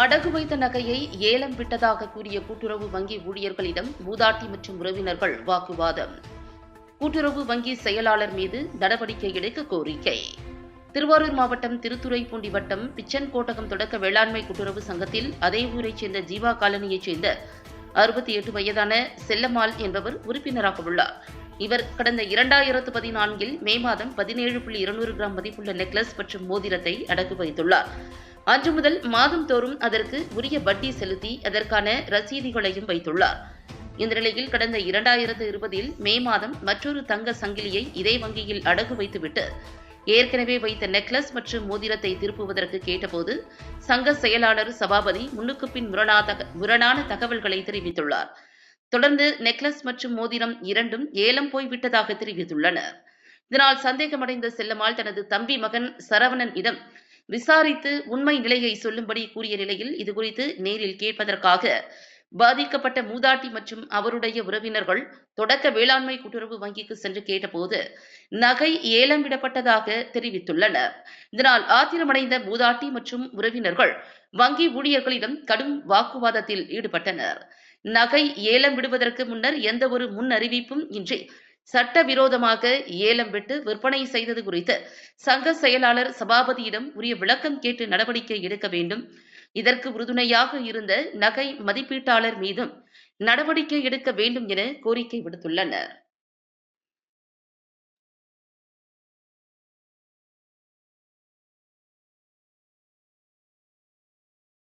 அடகு வைத்த நகையை ஏலம் விட்டதாக கூறிய கூட்டுறவு வங்கி ஊழியர்களிடம் மூதாட்டி மற்றும் உறவினர்கள் வாக்குவாதம். கூட்டுறவு வங்கி செயலாளர் மீது நடவடிக்கை எடுக்க கோரிக்கை. திருவாரூர் மாவட்டம் திருத்துறைப்பூண்டி வட்டம் பிச்சன்கோட்டகம் தொடக்க வேளாண்மை கூட்டுறவு சங்கத்தில் அதே ஊரைச் சேர்ந்த ஜீவா காலனியைச் சேர்ந்த 68 வயதான செல்லம்மாள் என்பவர் உறுப்பினராக உள்ளார். இவர் கடந்த 2014 மே மாதம் 17.200 கிராம் மதிப்புள்ள நெக்லஸ் மற்றும் மோதிரத்தை அடகு வைத்துள்ளார். அன்று முதல் மாதம் தோறும் அதற்கு உரிய வட்டி செலுத்தி அதற்கான ரசீதுகளையும் வைத்துள்ளார். இந்த நிலையில் கடந்த 2020 மே மாதம் மற்றொரு தங்க சங்கிலியை இதே வங்கியில் அடகு வைத்துவிட்டு ஏற்கனவே வைத்த நெக்லஸ் மற்றும் மோதிரத்தை திருப்புவதற்கு கேட்டபோது சங்க செயலாளர் சபாபதி முன்னுக்கு பின் முரணான தகவல்களை தெரிவித்துள்ளார். தொடர்ந்து நெக்லஸ் மற்றும் மோதிரம் இரண்டும் ஏலம் போய்விட்டதாக தெரிவித்துள்ளனர். இதனால் சந்தேகமடைந்த செல்லம்மாள் தனது தம்பி மகன் சரவணன் இடம் விசாரித்து உண்மை நிலையை சொல்லும்படி கூறிய நிலையில் இதுகுறித்து நேரில் கேட்பதற்காக பாதிக்கப்பட்ட மூதாட்டி மற்றும் அவருடைய உறவினர்கள் தொடக்க வேளாண்மை கூட்டுறவு வங்கிக்கு சென்று கேட்டபோது நகை ஏலம் விடப்பட்டதாக தெரிவித்துள்ளனர். இதனால் ஆத்திரமடைந்த மூதாட்டி மற்றும் உறவினர்கள் வங்கி ஊழியர்களிடம் கடும் வாக்குவாதத்தில் ஈடுபட்டனர். நகை ஏலம் விடுவதற்கு முன்னர் எந்த ஒரு முன் அறிவிப்பும் இன்றி சட்டவிரோதமாக ஏலம் விட்டு விற்பனை செய்தது குறித்து சங்க செயலாளர் சபாபதியிடம் உரிய விளக்கம் கேட்டு நடவடிக்கை எடுக்க வேண்டும். இதற்கு உறுதுணையாக இருந்த நகை மதிப்பீட்டாளர் மீதும் நடவடிக்கை எடுக்க வேண்டும் என கோரிக்கை விடுத்துள்ளனர்.